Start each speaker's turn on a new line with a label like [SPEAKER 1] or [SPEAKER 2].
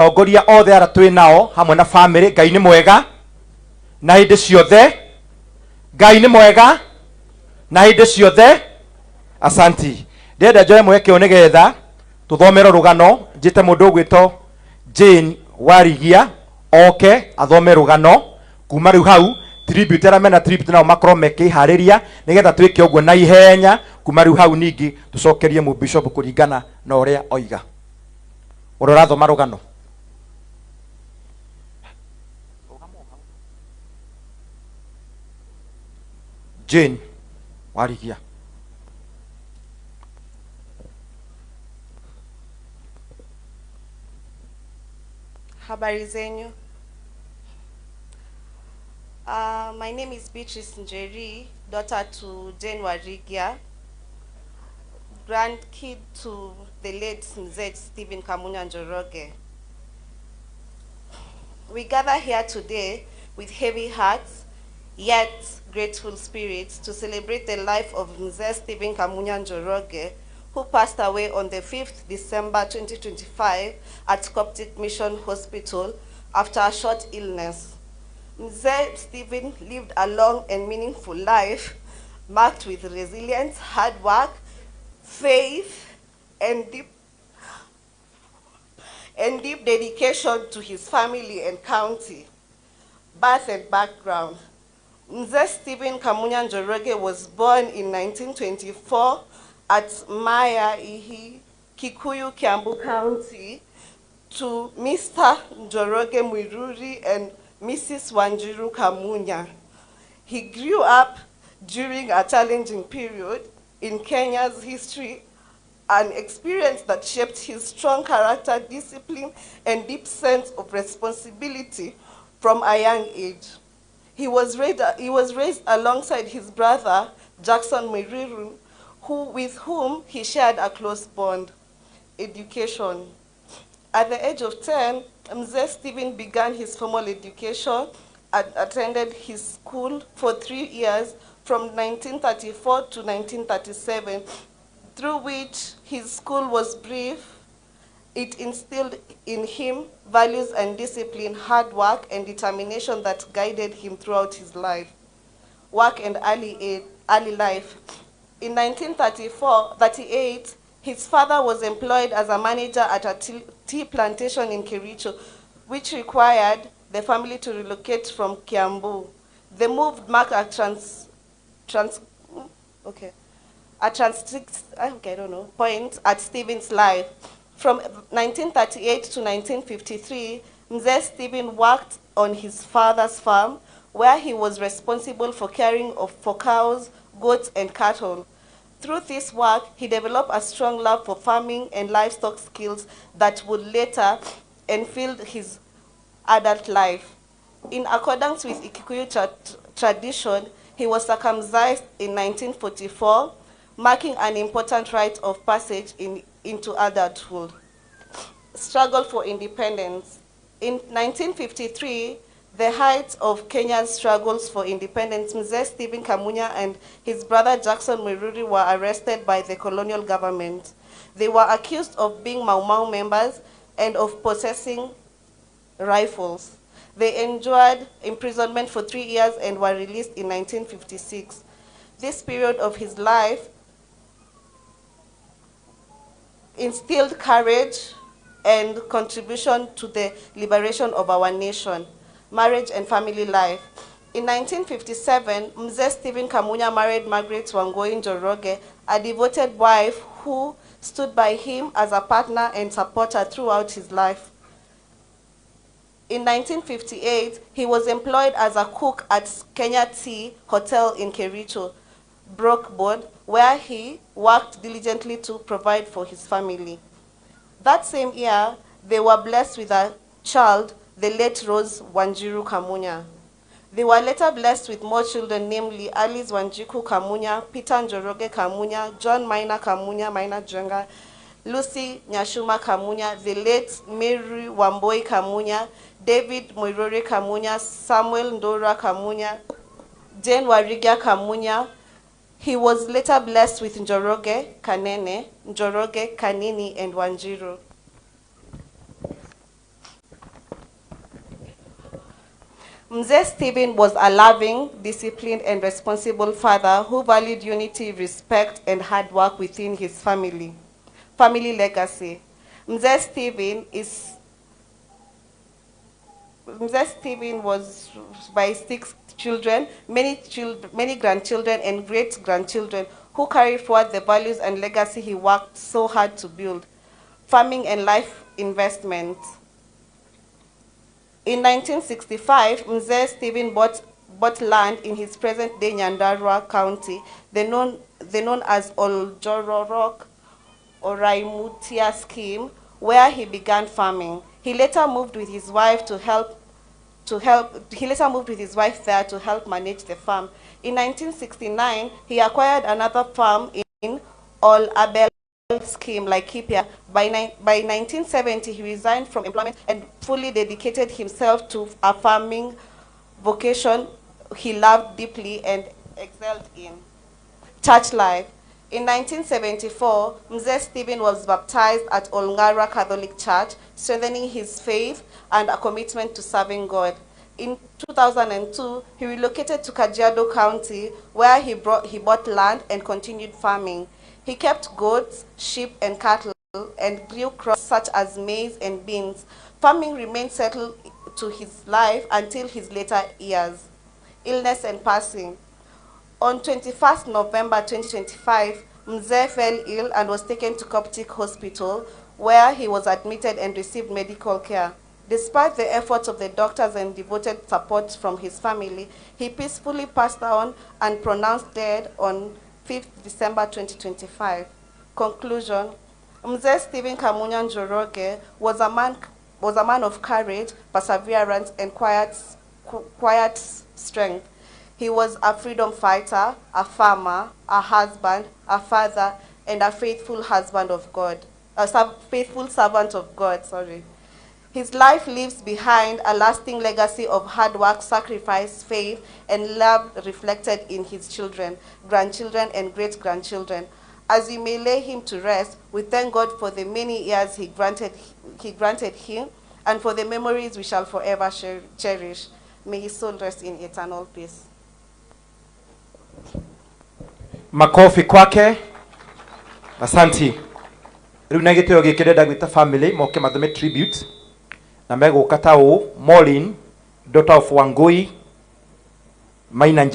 [SPEAKER 1] Ongoria othe ara twi nao hamwe na family. Ngai ni mwega na hindi ciothe. Ngai ni mwega na hindi ciothe. Asanti. Ndenda njoe mweke one getha tuthomera rugano. Njite mundu ugwito Jane Warigia oke athome rugano. Kuma riu hau tribute ara mena tribute nao makro mekihariria nigetha twike uguo na ihenya. Kuma riu hau ningi tucokerie mu bishop kuringana na uria oiga. Urora thoma rugano. Jane Warigia.
[SPEAKER 2] Habari zenyu. My name is Njenga, daughter to Jane Warigia, grandkid to the late Mzee Stephen Kamunya Njoroge. We gather here today with heavy hearts, yet grateful spirits, to celebrate the life of Mzee Stephen Kamunya Njoroge, who passed away on the 5th December 2025 at Coptic Mission Hospital after a short illness. Mzee Stephen lived a long and meaningful life marked with resilience, hard work, faith, and deep dedication to his family and county. Birth and background. Mzee Stephen Kamunya Njoroge was born in 1924 at Maya, Kikuyu, Kiambu County, to Mr. Njoroge Mwiruri and Mrs. Wanjiru Kamunya. He grew up during a challenging period in Kenya's history, an experience that shaped his strong character, discipline, and deep sense of responsibility from a young age. He was raised alongside his brother, Jackson Mwiruri, with whom he shared a close bond. Education. At the age of 10, Mzee Stephen began his formal education and attended his school for 3 years from 1934 to 1937, through which his school was brief. It instilled in him values and discipline, hard work, and determination that guided him throughout his life. Work and early life. In 1938, his father was employed as a manager at a tea plantation in Kericho, which required the family to relocate from Kiambu. The move marked a point at Stephen's life. From 1938 to 1953, Mzee Stephen worked on his father's farm, where he was responsible for caring for cows, goats, and cattle. Through this work, he developed a strong love for farming and livestock skills that would later enfill his adult life. In accordance with Kikuyu tradition, he was circumcised in 1944, marking an important rite of passage into adulthood. Struggle for independence. In 1953, the height of Kenya's struggles for independence, Mzee Stephen Kamunya and his brother Jackson Mwiruri were arrested by the colonial government. They were accused of being Mau Mau members and of possessing rifles. They endured imprisonment for 3 years and were released in 1956. This period of his life instilled courage and contribution to the liberation of our nation. Marriage and family life. In 1957, Mzee Stephen Kamunya married Margaret Wangoi Njoroge, a devoted wife who stood by him as a partner and supporter throughout his life. In 1958, he was employed as a cook at Kenyatta Hotel in Kericho, Brookboard, where he worked diligently to provide for his family. That same year, they were blessed with a child, the late Rose Wanjiru Kamunya. They were later blessed with more children, namely Alice Wanjiku Kamunya, Peter Njoroge Kamunya, John Maina Kamunya, Maina Njenga, Lucy Nyashuma Kamunya, the late Mary Wamboi Kamunya, David Mwiruri Kamunya, Samuel Ndora Kamunya, Jane Warigia Kamunya. He was later blessed with Njoroge Kanene, Njoroge Kanini, and Wanjiru. Mzee Stephen was a loving, disciplined, and responsible father who valued unity, respect, and hard work within his family. Family legacy. Mzee Stephen was by 6 children, many grandchildren, and great-grandchildren who carry forward the values and legacy he worked so hard to build. Farming and life investment. In 1965, Mzee Stephen bought land in his present-day Nyandarua County, the known as Oljororok or Raimutia scheme, where he began farming. He later moved with his wife there to help manage the farm. In 1969, he acquired another farm in Ol Abel scheme like Kipia. By 1970, he resigned from employment and fully dedicated himself to a farming vocation he loved deeply and excelled in. Church life. In 1974, Mzee Stephen was baptized at Olngara Catholic Church, strengthening his faith and a commitment to serving God. In 2002, he relocated to Kajiado County, where he bought land and continued farming. He kept goats, sheep, and cattle, and grew crops such as maize and beans. Farming remained settled to his life until his later years. Illness and passing. On 21st November 2025, Mzee fell ill and was taken to Coptic Hospital, where he was admitted and received medical care. Despite the efforts of the doctors and devoted support from his family, he peacefully passed on and pronounced dead on 5th December 2025. Conclusion. Mzee Stephen Kamunya was a man of courage, perseverance, and quiet strength. He was a freedom fighter, a farmer, a husband, a father, and a faithful servant of God. His life leaves behind a lasting legacy of hard work, sacrifice, faith, and love reflected in his children, grandchildren, and great-grandchildren. As we may lay him to rest, we thank God for the many years he granted him, and for the memories we shall forever cherish. May his soul rest in eternal peace.
[SPEAKER 1] Makofi kwake. Asanti. Riu na gitio gikirenda gwita family moke mathome tribute na meguka ta Maureen, daughter of Wangui, Maina, Njenga.